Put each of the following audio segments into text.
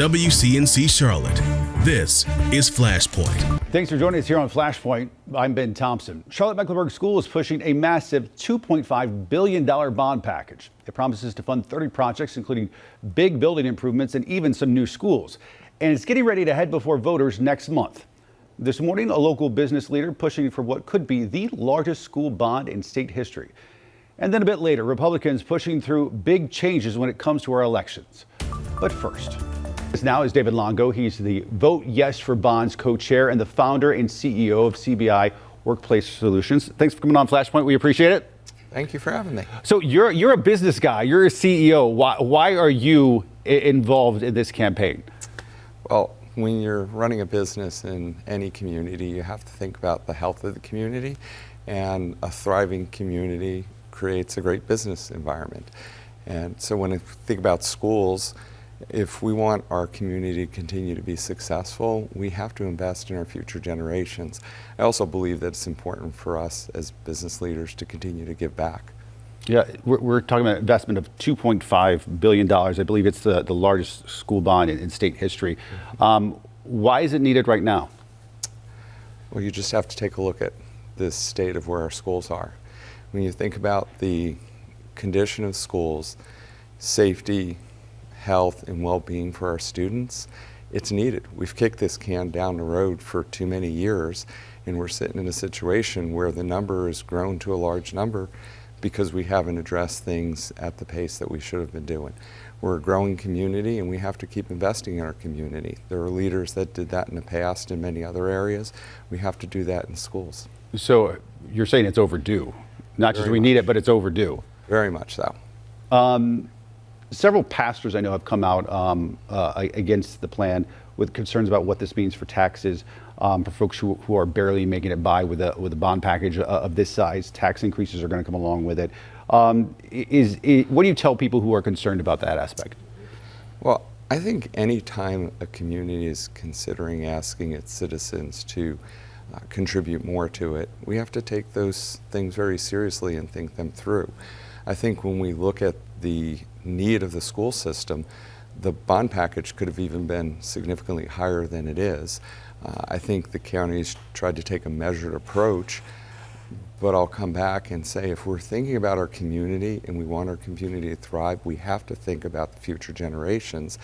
WCNC Charlotte. This is Flashpoint. Thanks for joining us here on Flashpoint. I'm Ben Thompson. Charlotte-Mecklenburg School is pushing a massive $2.5 billion bond package. It promises to fund 30 projects, including big building improvements and even some new schools. And it's getting ready to head before voters next month. This morning, a local business leader pushing for what could be the largest school bond in state history. And then a bit later, Republicans pushing through big changes when it comes to our elections. But first, this now is David Longo. He's the Vote Yes for Bonds co-chair and the founder and CEO of CBI Workplace Solutions. Thanks for coming on Flashpoint. We appreciate it. Thank you for having me. So you're a business guy. You're a CEO. Why are you involved in this campaign? Well, when you're running a business in any community, you have to think about the health of the community, and a thriving community creates a great business environment. And so when I think about schools, if we want our community to continue to be successful, we have to invest in our future generations. I also believe that it's important for us as business leaders to continue to give back. Yeah, we're talking about investment of $2.5 billion. I believe it's the largest school bond in state history. Why is it needed right now? Well, you just have to take a look at the state of where our schools are. When you think about the condition of schools, safety, health, and well-being for our students, it's needed. We've kicked this can down the road for too many years, and we're sitting in a situation where the number has grown to a large number because we haven't addressed things at the pace that we should have been doing. We're a growing community, and we have to keep investing in our community. There are leaders that did that in the past in many other areas. We have to do that in schools. So you're saying it's overdue? Not just we need it, but it's overdue? Very much so. Several pastors I know have come out against the plan with concerns about what this means for taxes for folks who are barely making it by with a bond package of this size. Tax increases are going to come along with it. What do you tell people who are concerned about that aspect? Well, I think any time a community is considering asking its citizens to contribute more to it, we have to take those things very seriously and think them through. I think when we look at the need of the school system, the bond package could have even been significantly higher than it is. I think the county's tried to take a measured approach, but I'll come back and say if we're thinking about our community and we want our community to thrive, we have to think about the future generations,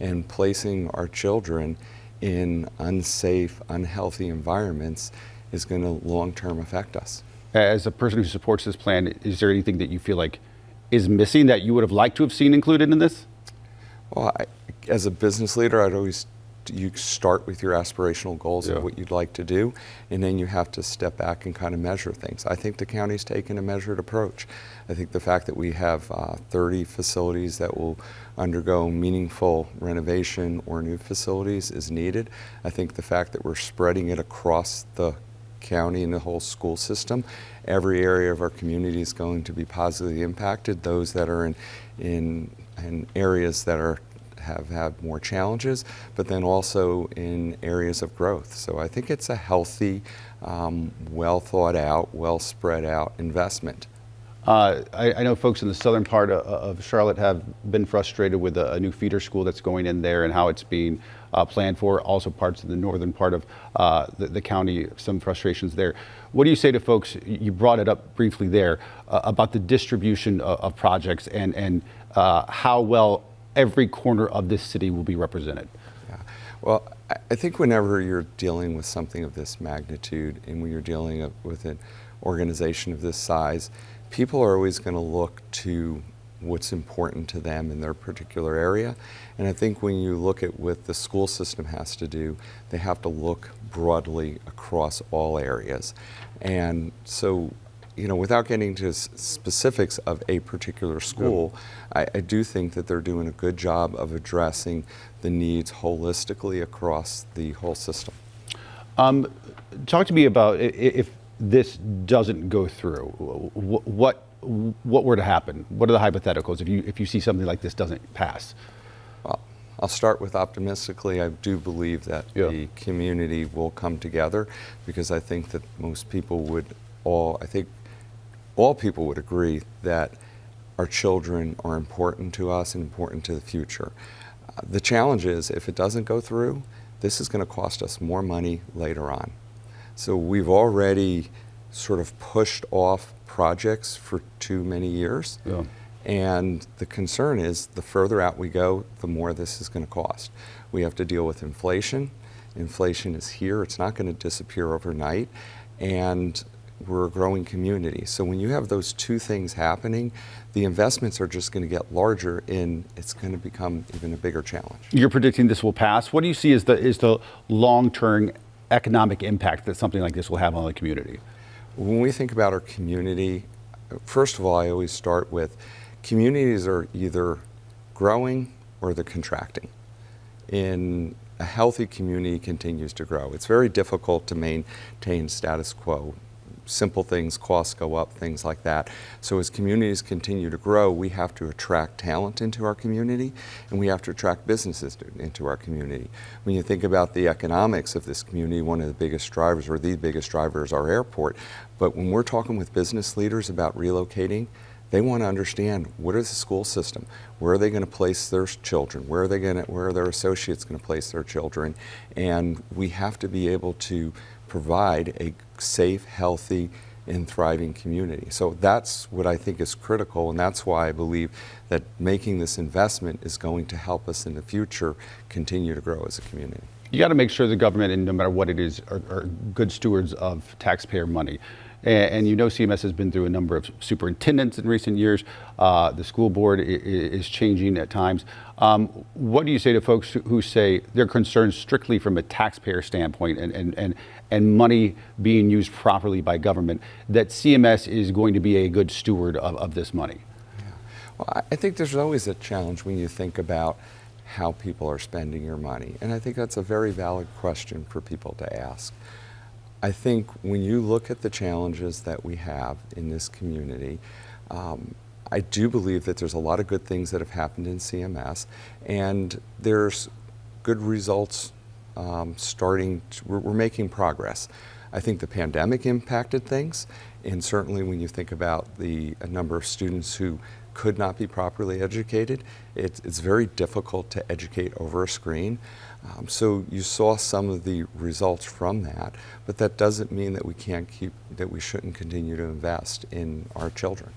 and placing our children in unsafe, unhealthy environments is going to long-term affect us. As a person who supports this plan, is there anything that you feel like is missing that you would have liked to have seen included in this? Well, as a business leader, you start with your aspirational goals of what you'd like to do, and then you have to step back and kind of measure things. I think the county's taken a measured approach. I think the fact that we have 30 facilities that will undergo meaningful renovation or new facilities is needed. I think the fact that we're spreading it across the county and the whole school system, every area of our community is going to be positively impacted. Those that are in areas that have had more challenges, but then also in areas of growth. So I think it's a healthy, well thought out, well spread out investment. I know folks in the southern part of Charlotte have been frustrated with a new feeder school that's going in there and how it's being planned for. Also parts of the northern part of the county, some frustrations there. What do you say to folks, you brought it up briefly there, about the distribution of projects and how well every corner of this city will be represented? Yeah. Well, I think whenever you're dealing with something of this magnitude and when you're dealing with an organization of this size, people are always going to look to what's important to them in their particular area. And I think when you look at what the school system has to do, they have to look broadly across all areas. And so, without getting to specifics of a particular school, I do think that they're doing a good job of addressing the needs holistically across the whole system. Talk to me about if this doesn't go through, what were to happen? What are the hypotheticals if you see something like this doesn't pass? Well, I'll start with optimistically. I do believe that the community will come together, because I think that most people would all people would agree that our children are important to us and important to the future. The challenge is, if it doesn't go through, this is going to cost us more money later on. So we've already sort of pushed off projects for too many years. Yeah. And the concern is, the further out we go, the more this is going to cost. We have to deal with inflation. Inflation is here. It's not going to disappear overnight. And we're a growing community. So when you have those two things happening, the investments are just going to get larger, and it's going to become even a bigger challenge. You're predicting this will pass. What do you see as the long-term economic impact that something like this will have on the community? When we think about our community, first of all, I always start with communities are either growing or they're contracting. In a healthy community continues to grow. It's very difficult to maintain status quo. Simple things, costs go up, things like that. So as communities continue to grow, we have to attract talent into our community, and we have to attract businesses into our community. When you think about the economics of this community, one of the biggest drivers, or the biggest driver, is our airport. But when we're talking with business leaders about relocating, they want to understand, what is the school system? Where are they going to place their children? Where are their associates going to place their children? And we have to be able to provide a safe, healthy, and thriving community. So that's what I think is critical, and that's why I believe that making this investment is going to help us in the future continue to grow as a community. You got to make sure the government, and no matter what it is, are good stewards of taxpayer money. And you know, CMS has been through a number of superintendents in recent years. The school board is changing at times. What do you say to folks who say they're concerned strictly from a taxpayer standpoint and money being used properly by government, that CMS is going to be a good steward of this money? Yeah. Well, I think there's always a challenge when you think about how people are spending your money. And I think that's a very valid question for people to ask. I think when you look at the challenges that we have in this community, I do believe that there's a lot of good things that have happened in CMS, and there's good results we're making progress. I think the pandemic impacted things, and certainly when you think about the number of students who could not be properly educated, it's very difficult to educate over a screen. So you saw some of the results from that, but that doesn't mean that we shouldn't continue to invest in our children.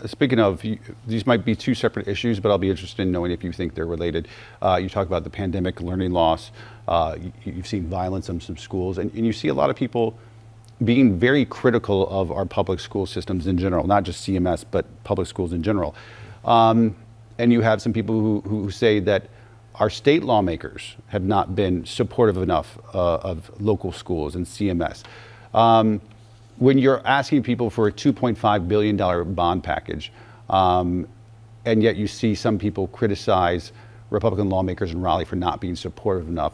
Speaking of, these might be two separate issues, but I'll be interested in knowing if you think they're related. You talk about the pandemic, learning loss. You've seen violence in some schools, and you see a lot of people being very critical of our public school systems in general, not just CMS, but public schools in general. And you have some people who say that our state lawmakers have not been supportive enough of local schools and CMS. When you're asking people for a $2.5 billion bond package, and yet you see some people criticize Republican lawmakers in Raleigh for not being supportive enough,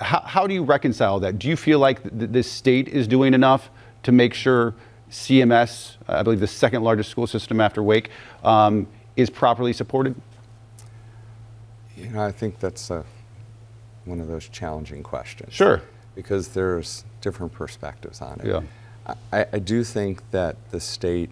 how do you reconcile that? Do you feel like the state is doing enough to make sure CMS, I believe the second largest school system after Wake, is properly supported? You know, I think that's one of those challenging questions. Sure. Because there's different perspectives on it. Yeah. I do think that the state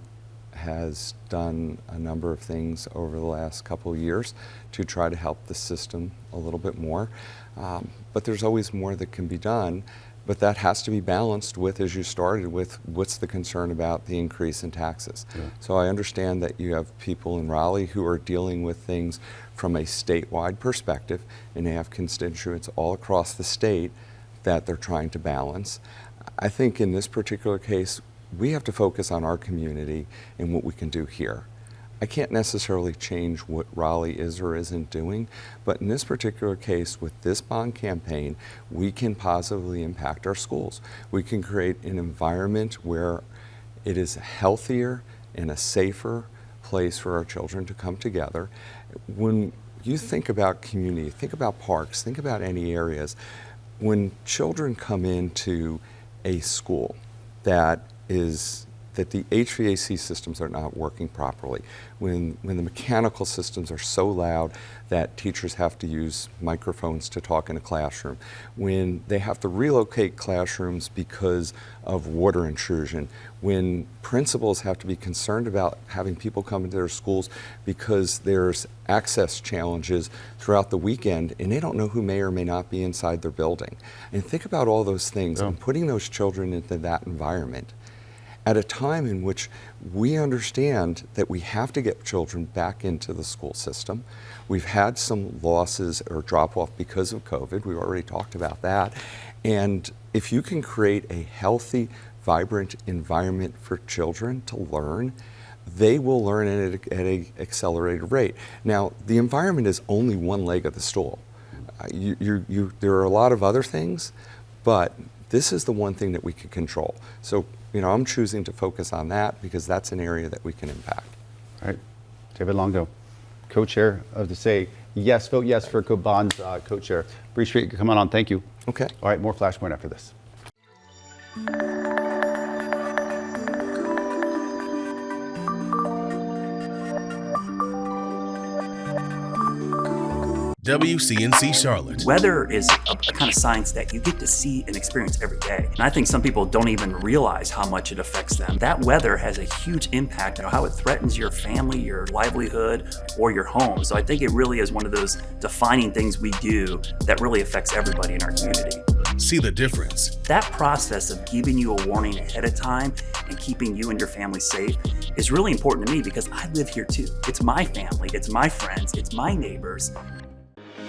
has done a number of things over the last couple of years to try to help the system a little bit more. But there's always more that can be done. But that has to be balanced with, as you started with, what's the concern about the increase in taxes. Yeah. So I understand that you have people in Raleigh who are dealing with things from a statewide perspective, and they have constituents all across the state that they're trying to balance. I think in this particular case, we have to focus on our community and what we can do here. I can't necessarily change what Raleigh is or isn't doing, but in this particular case, with this bond campaign, we can positively impact our schools. We can create an environment where it is healthier and a safer place for our children to come together. When you think about community, think about parks, think about any areas, when children come into a school that is that the HVAC systems are not working properly, when the mechanical systems are so loud that teachers have to use microphones to talk in a classroom, when they have to relocate classrooms because of water intrusion, when principals have to be concerned about having people come into their schools because there's access challenges throughout the weekend and they don't know who may or may not be inside their building. And think about all those things and putting those children into that environment at a time in which we understand that we have to get children back into the school system. We've had some losses or drop off because of COVID. We've already talked about that. And if you can create a healthy, vibrant environment for children to learn, they will learn at an accelerated rate. Now, the environment is only one leg of the stool. There are a lot of other things, but this is the one thing that we can control. So, I'm choosing to focus on that because that's an area that we can impact. All right. David Longo, co-chair of the Say Yes Vote Yes for Bond's co-chair. Appreciate you coming on. Thank you. Okay. All right, more Flashpoint after this. WCNC Charlotte. Weather is a kind of science that you get to see and experience every day. And I think some people don't even realize how much it affects them. That weather has a huge impact on how it threatens your family, your livelihood, or your home. So I think it really is one of those defining things we do that really affects everybody in our community. See the difference. That process of giving you a warning ahead of time and keeping you and your family safe is really important to me because I live here too. It's my family, it's my friends, it's my neighbors.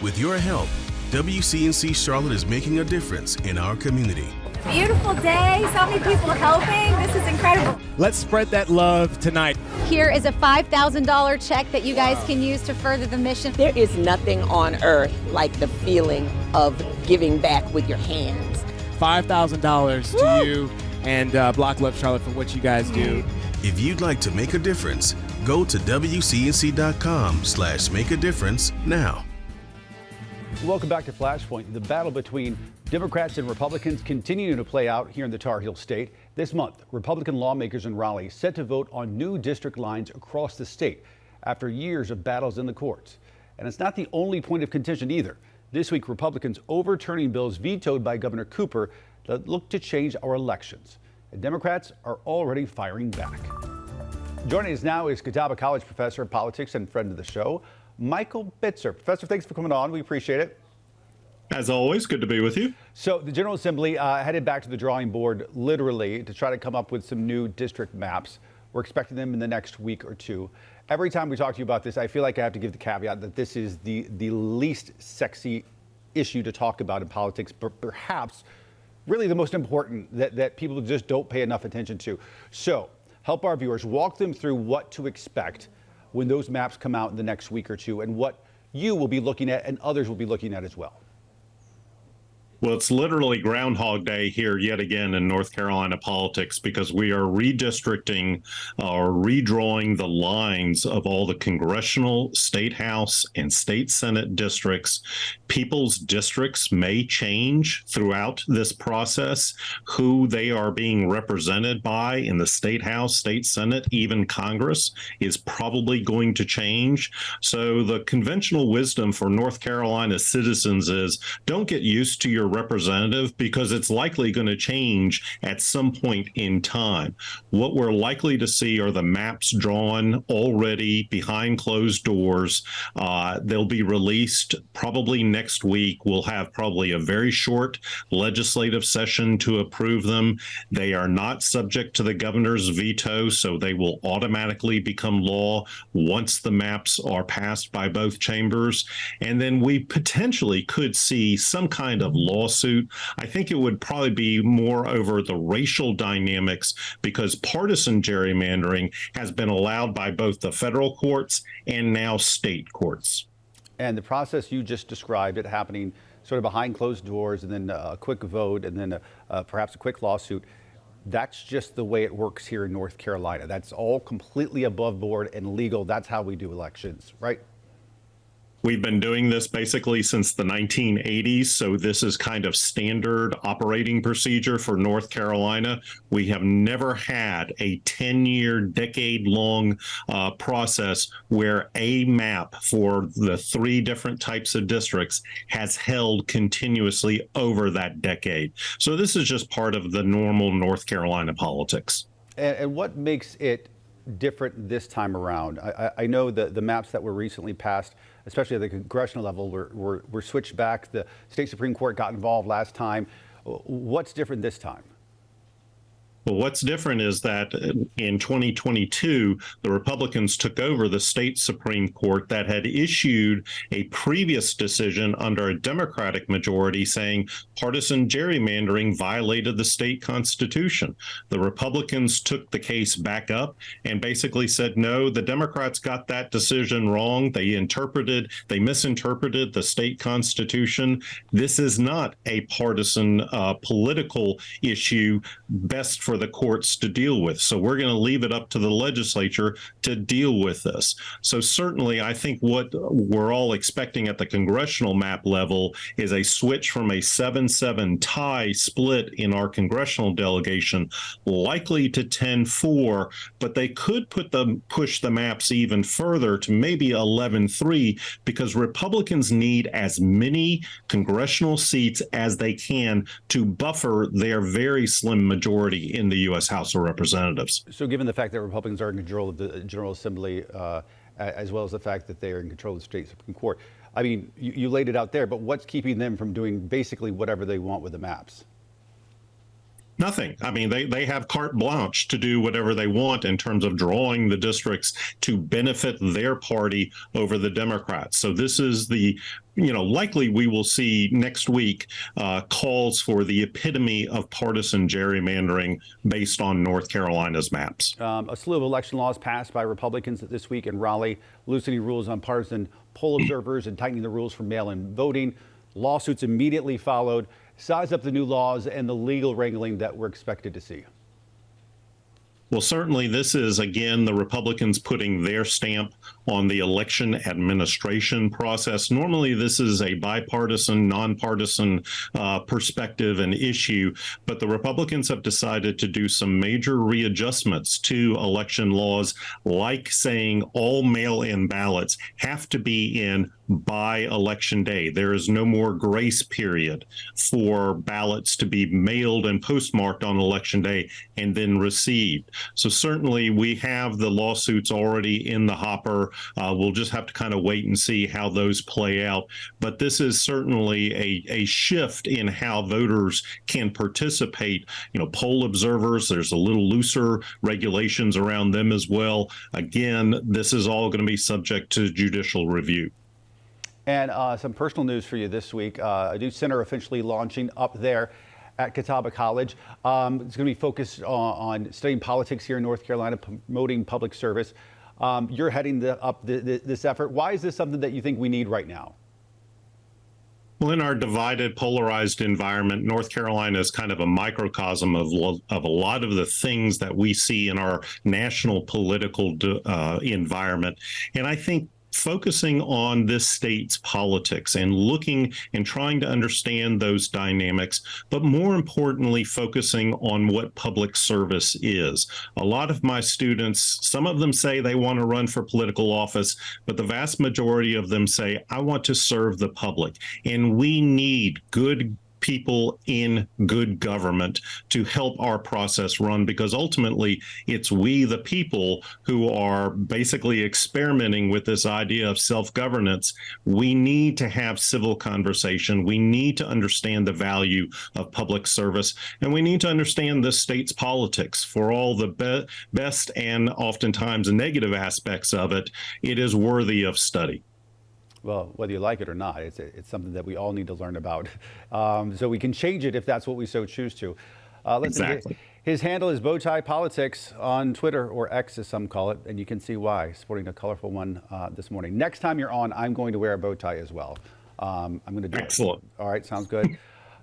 With your help, WCNC Charlotte is making a difference in our community. Beautiful day, so many people helping. This is incredible. Let's spread that love tonight. Here is a $5,000 check that you guys can use to further the mission. There is nothing on earth like the feeling of giving back with your hands. $5,000 to you and Block Love Charlotte for what you guys do. If you'd like to make a difference, go to WCNC.com/make-a-difference now. Welcome back to Flashpoint. The battle between Democrats and Republicans continuing to play out here in the Tar Heel state. This month, Republican lawmakers in Raleigh set to vote on new district lines across the state after years of battles in the courts. And it's not the only point of contention either. This week, Republicans overturning bills vetoed by Governor Cooper that look to change our elections. And Democrats are already firing back. Joining us now is Catawba College professor of politics and friend of the show, Michael Bitzer. Professor, thanks for coming on. We appreciate it. As always, good to be with you. So the General Assembly headed back to the drawing board literally to try to come up with some new district maps. We're expecting them in the next week or two. Every time we talk to you about this, I feel like I have to give the caveat that this is the least sexy issue to talk about in politics, but perhaps really the most important that people just don't pay enough attention to. So help our viewers walk them through what to expect when those maps come out in the next week or two and what you will be looking at and others will be looking at as well. Well, it's literally Groundhog Day here yet again in North Carolina politics because we are redistricting or redrawing the lines of all the congressional, state house, and state senate districts. People's districts may change throughout this process. Who they are being represented by in the state house, state senate, even Congress is probably going to change. So the conventional wisdom for North Carolina citizens is don't get used to your representative because it's likely going to change at some point in time. What we're likely to see are the maps drawn already behind closed doors. They'll be released probably next week. We'll have probably a very short legislative session to approve them. They are not subject to the governor's veto, so they will automatically become law once the maps are passed by both chambers. And then we potentially could see some kind of lawsuit. I think it would probably be more over the racial dynamics because partisan gerrymandering has been allowed by both the federal courts and now state courts. And the process you just described, it happening sort of behind closed doors and then a quick vote and then perhaps a quick lawsuit, that's just the way it works here in North Carolina. That's all completely above board and legal. That's how we do elections, right? We've been doing this basically since the 1980s, so this is kind of standard operating procedure for North Carolina. We have never had a 10-year, decade-long process where a map for the 3 different types of districts has held continuously over that decade. So this is just part of the normal North Carolina politics. And what makes it different this time around? I know the maps that were recently passed, especially at the congressional level, were switched back. The state Supreme Court got involved last time. What's different this time? Well, what's different is that in 2022, the Republicans took over the state Supreme Court that had issued a previous decision under a Democratic majority saying partisan gerrymandering violated the state constitution. The Republicans took the case back up and basically said, no, the Democrats got that decision wrong. They misinterpreted the state constitution. This is not a partisan political issue best for the courts to deal with. So we're going to leave it up to the legislature to deal with this. So certainly I think what we're all expecting at the congressional map level is a switch from a 7-7 tie split in our congressional delegation, likely to 10-4, but they could push the maps even further to maybe 11-3 because Republicans need as many congressional seats as they can to buffer their very slim majority in the U.S. House of Representatives. So given the fact that Republicans are in control of the General Assembly, as well as the fact that they are in control of the state Supreme Court, I mean, you laid it out there, but what's keeping them from doing basically whatever they want with the maps? Nothing. I mean, they have carte blanche to do whatever they want in terms of drawing the districts to benefit their party over the Democrats. So this is likely we will see next week calls for the epitome of partisan gerrymandering based on North Carolina's maps. A slew of election laws passed by Republicans this week in Raleigh, loosening rules on partisan poll observers and tightening the rules for mail-in voting. Lawsuits immediately followed. Size up the new laws and the legal wrangling that we're expected to see. Well, certainly this is, again, the Republicans putting their stamp on the election administration process. Normally, this is a bipartisan, nonpartisan perspective and issue, but the Republicans have decided to do some major readjustments to election laws, like saying all mail-in ballots have to be in by election day. There is no more grace period for ballots to be mailed and postmarked on election day and then received. So certainly we have the lawsuits already in the hopper. We'll just have to kind of wait and see how those play out. But this is certainly a shift in how voters can participate. Poll observers, there's a little looser regulations around them as well. Again, this is all going to be subject to judicial review. And some personal news for you this week. A new center officially launching up there at Catawba College. It's going to be focused on studying politics here in North Carolina, promoting public service. You're heading up this effort. Why is this something that you think we need right now? Well, in our divided, polarized environment, North Carolina is kind of a microcosm of a lot of the things that we see in our national political environment. And I think focusing on this state's politics and looking and trying to understand those dynamics, but more importantly, focusing on what public service is. A lot of my students, some of them say they want to run for political office, but the vast majority of them say, I want to serve the public. And we need good people in good government to help our process run, because ultimately it's we, the people, who are basically experimenting with this idea of self-governance. We need to have civil conversation. We need to understand the value of public service, and we need to understand the state's politics. For all the best and oftentimes negative aspects of it, it is worthy of study. Well, whether you like it or not, it's something that we all need to learn about. So we can change it if that's what we so choose to. Exactly. His handle is Bowtie Politics on Twitter, or X as some call it, and you can see why, sporting a colorful one this morning. Next time you're on, I'm going to wear a bow tie as well. I'm going to do Excellent. It. All right, sounds good.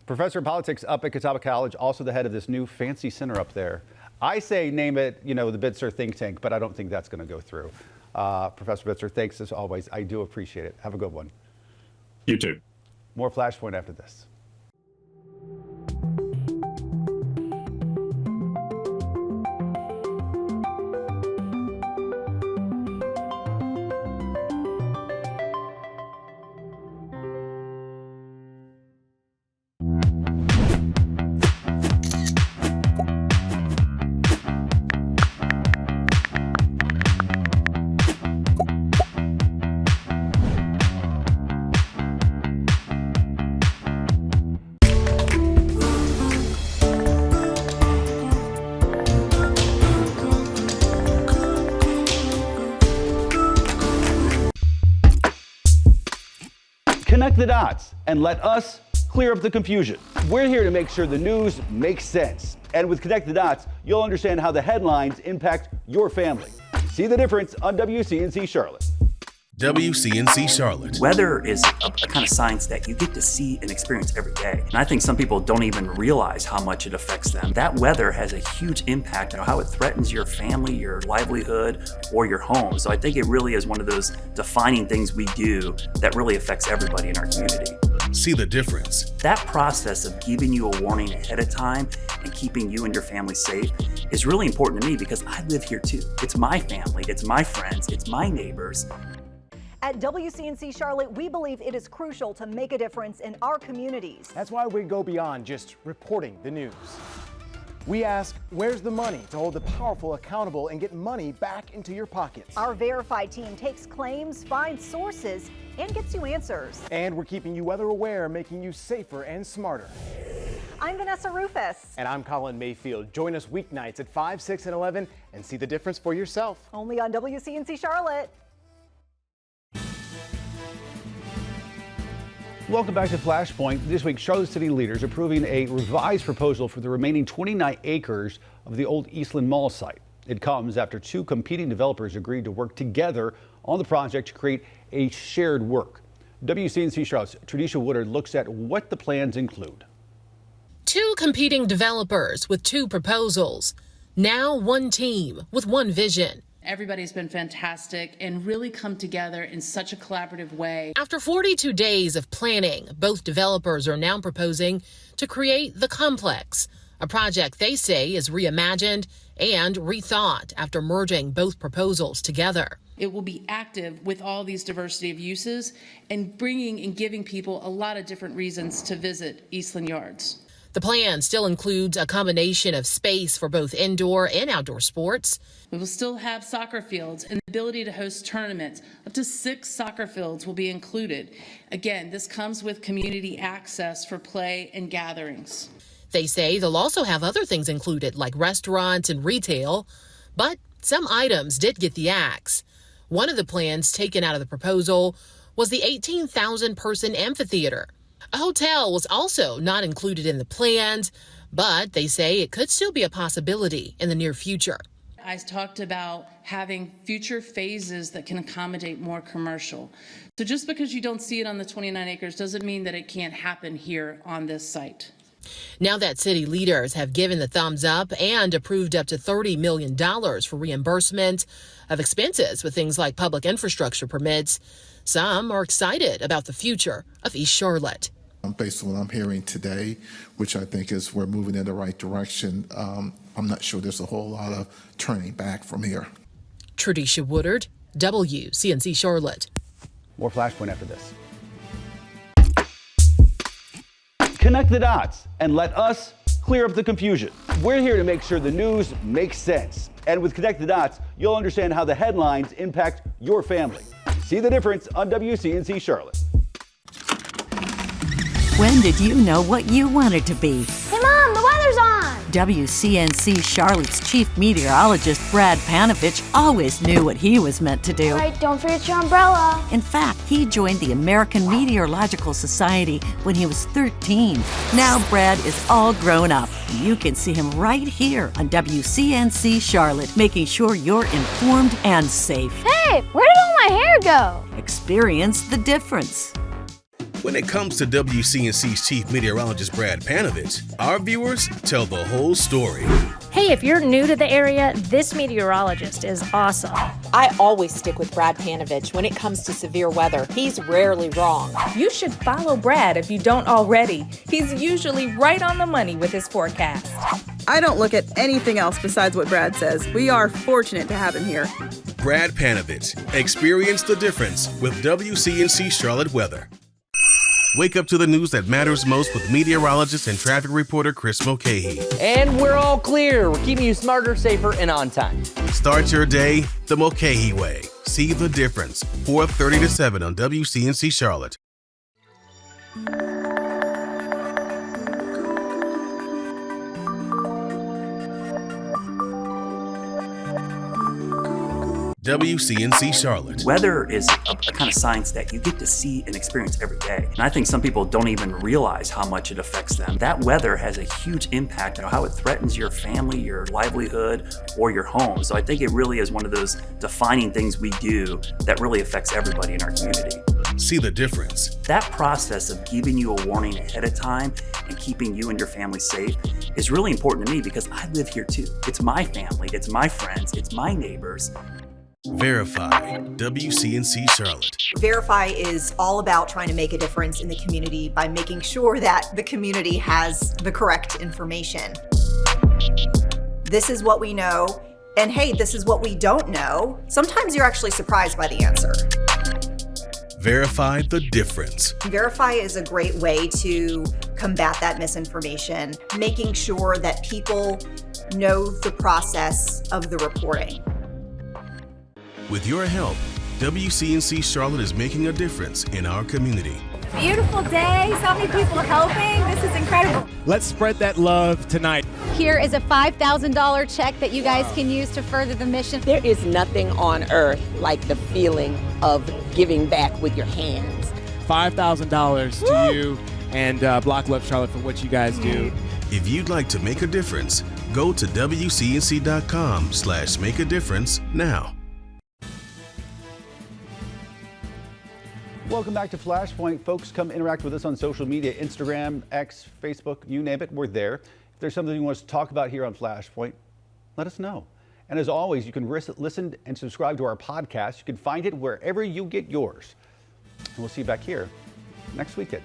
Professor of politics up at Catawba College, also the head of this new fancy center up there. I say name it, the Bitzer think tank, but I don't think that's going to go through. Professor Bitzer, thanks as always. I do appreciate it. Have a good one. You too. More Flashpoint after this. Connect the dots and let us clear up the confusion. We're here to make sure the news makes sense. And with Connect the Dots, you'll understand how the headlines impact your family. See the difference on WCNC Charlotte. WCNC Charlotte. Weather is a kind of science that you get to see and experience every day. And I think some people don't even realize how much it affects them. That weather has a huge impact on how it threatens your family, your livelihood, or your home. So I think it really is one of those defining things we do that really affects everybody in our community. See the difference. That process of giving you a warning ahead of time and keeping you and your family safe is really important to me because I live here too. It's my family, it's my friends, it's my neighbors. At WCNC Charlotte, we believe it is crucial to make a difference in our communities. That's why we go beyond just reporting the news. We ask, where's the money to hold the powerful accountable and get money back into your pockets? Our Verify team takes claims, finds sources, and gets you answers. And we're keeping you weather aware, making you safer and smarter. I'm Vanessa Rufus. And I'm Colin Mayfield. Join us weeknights at 5, 6, and 11 and see the difference for yourself. Only on WCNC Charlotte. Welcome back to Flashpoint. This week, Charlotte City leaders approving a revised proposal for the remaining 29 acres of the old Eastland Mall site. It comes after two competing developers agreed to work together on the project to create a shared work. WCNC Charlotte's Tradisha Woodard looks at what the plans include. Two competing developers with two proposals. Now one team with one vision. Everybody's been fantastic and really come together in such a collaborative way. After 42 days of planning, both developers are now proposing to create the complex, a project they say is reimagined and rethought after merging both proposals together. It will be active with all these diversity of uses and bringing and giving people a lot of different reasons to visit Eastland Yards. The plan still includes a combination of space for both indoor and outdoor sports. We will still have soccer fields and the ability to host tournaments. Up to 6 soccer fields will be included. Again, this comes with community access for play and gatherings. They say they'll also have other things included like restaurants and retail, but some items did get the axe. One of the plans taken out of the proposal was the 18,000-person amphitheater. A hotel was also not included in the plans, but they say it could still be a possibility in the near future. I talked about having future phases that can accommodate more commercial. So just because you don't see it on the 29 acres doesn't mean that it can't happen here on this site. Now that city leaders have given the thumbs up and approved up to $30 million for reimbursement of expenses with things like public infrastructure permits, some are excited about the future of East Charlotte. Based on what I'm hearing today, which I think is we're moving in the right direction, I'm not sure there's a whole lot of turning back from here. Tradisha Woodard, WCNC Charlotte. More Flashpoint after this. Connect the dots and let us clear up the confusion. We're here to make sure the news makes sense. And with Connect the Dots, you'll understand how the headlines impact your family. See the difference on WCNC Charlotte. When did you know what you wanted to be? Hey Mom, the weather's on! WCNC Charlotte's chief meteorologist, Brad Panovich, always knew what he was meant to do. Right, don't forget your umbrella. In fact, he joined the American Meteorological Society when he was 13. Now Brad is all grown up. You can see him right here on WCNC Charlotte, making sure you're informed and safe. Hey, where did all my hair go? Experience the difference. When it comes to WCNC's chief meteorologist Brad Panovich, our viewers tell the whole story. Hey, if you're new to the area, this meteorologist is awesome. I always stick with Brad Panovich when it comes to severe weather. He's rarely wrong. You should follow Brad if you don't already. He's usually right on the money with his forecast. I don't look at anything else besides what Brad says. We are fortunate to have him here. Brad Panovich. Experience the difference with WCNC Charlotte weather. Wake up to the news that matters most with meteorologist and traffic reporter Chris Mulcahy. And we're all clear. We're keeping you smarter, safer, and on time. Start your day the Mulcahy way. See the difference. 4:30 to 7 on WCNC Charlotte. WCNC Charlotte. Weather is a kind of science that you get to see and experience every day. And I think some people don't even realize how much it affects them. That weather has a huge impact on how it threatens your family, your livelihood, or your home. So I think it really is one of those defining things we do that really affects everybody in our community. See the difference. That process of giving you a warning ahead of time and keeping you and your family safe is really important to me because I live here too. It's my family, it's my friends, it's my neighbors. Verify. WCNC Charlotte. Verify is all about trying to make a difference in the community by making sure that the community has the correct information. This is what we know, and hey, this is what we don't know. Sometimes you're actually surprised by the answer. Verify the difference. Verify is a great way to combat that misinformation, making sure that people know the process of the reporting. With your help, WCNC Charlotte is making a difference in our community. Beautiful day, so many people helping. This is incredible. Let's spread that love tonight. Here is a $5,000 check that you guys can use to further the mission. There is nothing on earth like the feeling of giving back with your hands. $5,000 to you and Block Love Charlotte for what you guys do. If you'd like to make a difference, go to WCNC.com/make-a-difference now. Welcome back to Flashpoint. Folks, come interact with us on social media, Instagram, X, Facebook, you name it, we're there. If there's something you want us to talk about here on Flashpoint, let us know. And as always, you can listen and subscribe to our podcast. You can find it wherever you get yours. And we'll see you back here next weekend.